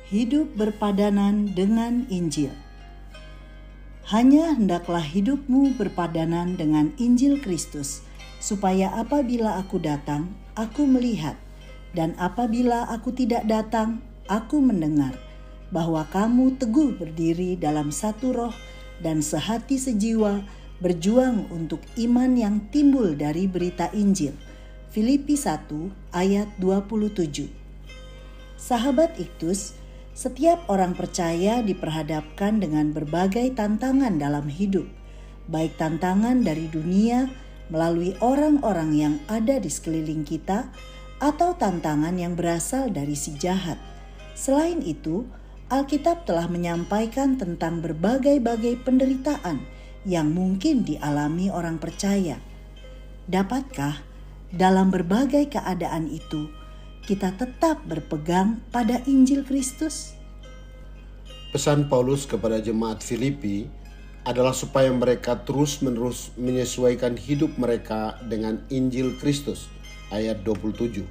Hidup berpadanan dengan Injil. Hanya hendaklah hidupmu berpadanan dengan Injil Kristus, supaya apabila aku datang, aku melihat, dan apabila aku tidak datang, aku mendengar, bahwa kamu teguh berdiri dalam satu roh dan sehati sejiwa, berjuang untuk iman yang timbul dari berita Injil. Filipi 1 ayat 27. Sahabat Iktus, setiap orang percaya diperhadapkan dengan berbagai tantangan dalam hidup, baik tantangan dari dunia melalui orang-orang yang ada di sekeliling kita, atau tantangan yang berasal dari si jahat. Selain itu, Alkitab telah menyampaikan tentang berbagai-bagai penderitaan yang mungkin dialami orang percaya. Dapatkah dalam berbagai keadaan itu kita tetap berpegang pada Injil Kristus? Pesan Paulus kepada jemaat Filipi adalah supaya mereka terus-menerus menyesuaikan hidup mereka dengan Injil Kristus, ayat 27.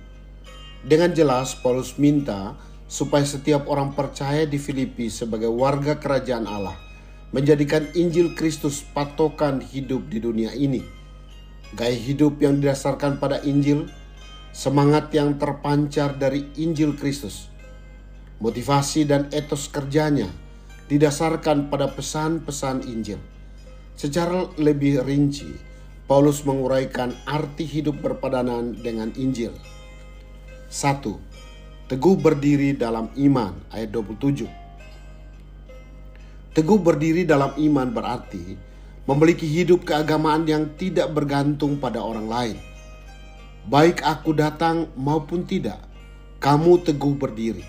Dengan jelas Paulus minta supaya setiap orang percaya di Filipi sebagai warga kerajaan Allah menjadikan Injil Kristus patokan hidup di dunia ini. Gaya hidup yang didasarkan pada Injil, semangat yang terpancar dari Injil Kristus, motivasi dan etos kerjanya didasarkan pada pesan-pesan Injil. Secara lebih rinci, Paulus menguraikan arti hidup berpadanan dengan Injil. 1. Teguh berdiri dalam iman, ayat 27. Teguh berdiri dalam iman berarti memiliki hidup keagamaan yang tidak bergantung pada orang lain. Baik aku datang maupun tidak, kamu teguh berdiri.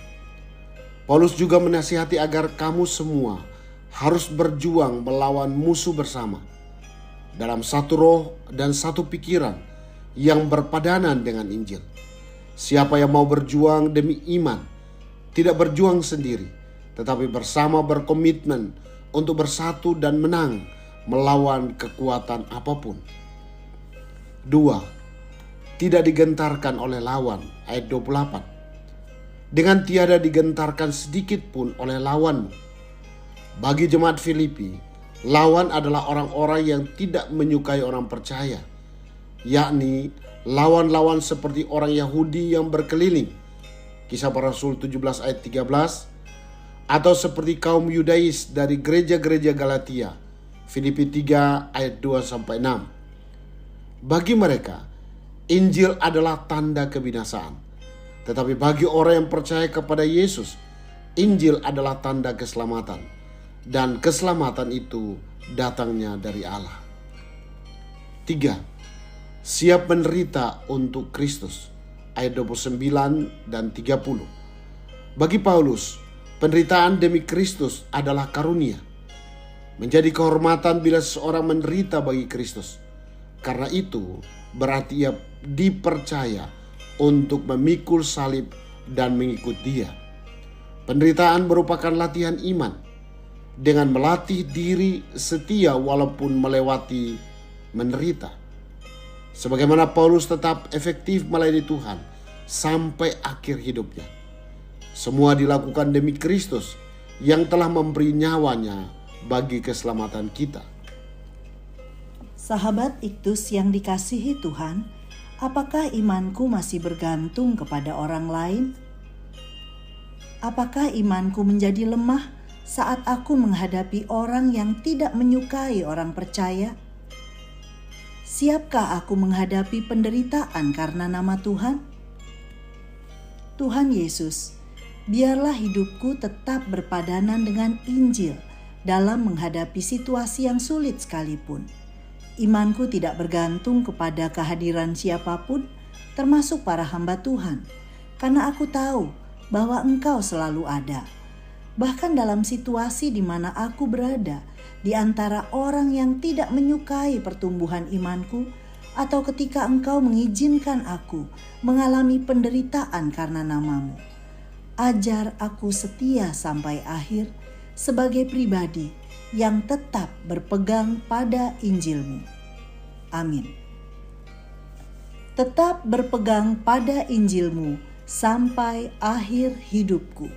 Paulus juga menasihati agar kamu semua harus berjuang melawan musuh bersama, dalam satu roh dan satu pikiran yang berpadanan dengan Injil. Siapa yang mau berjuang demi iman, tidak berjuang sendiri, tetapi bersama berkomitmen untuk bersatu dan menang melawan kekuatan apapun. 2. Tidak digentarkan oleh lawan, ayat 28. Dengan tiada digentarkan sedikit pun oleh lawanmu. Bagi jemaat Filipi, lawan adalah orang-orang yang tidak menyukai orang percaya, yakni lawan-lawan seperti orang Yahudi yang berkeliling, Kisah Para Rasul 17 ayat 13, atau seperti kaum Yudais dari gereja-gereja Galatia, Filipi 3 ayat 2-6. Bagi mereka, Injil adalah tanda kebinasaan. Tetapi bagi orang yang percaya kepada Yesus, Injil adalah tanda keselamatan. Dan keselamatan itu datangnya dari Allah. 3. Siap menderita untuk Kristus, ayat 29 dan 30. Bagi Paulus, penderitaan demi Kristus adalah karunia. Menjadi kehormatan bila seseorang menderita bagi Kristus. Karena itu berarti ia dipercaya untuk memikul salib dan mengikut Dia. Penderitaan merupakan latihan iman dengan melatih diri setia walaupun melewati menderita. Sebagaimana Paulus tetap efektif melayani Tuhan sampai akhir hidupnya. Semua dilakukan demi Kristus yang telah memberi nyawanya bagi keselamatan kita. Sahabat Iktus yang dikasihi Tuhan, apakah imanku masih bergantung kepada orang lain? Apakah imanku menjadi lemah saat aku menghadapi orang yang tidak menyukai orang percaya? Siapkah aku menghadapi penderitaan karena nama Tuhan? Tuhan Yesus, biarlah hidupku tetap berpadanan dengan Injil dalam menghadapi situasi yang sulit sekalipun. Imanku tidak bergantung kepada kehadiran siapapun, termasuk para hamba Tuhan, karena aku tahu bahwa Engkau selalu ada. Bahkan dalam situasi di mana aku berada, di antara orang yang tidak menyukai pertumbuhan imanku, atau ketika Engkau mengizinkan aku mengalami penderitaan karena nama-Mu. Ajar aku setia sampai akhir sebagai pribadi yang tetap berpegang pada Injil-Mu. Amin. Tetap berpegang pada Injil-Mu sampai akhir hidupku.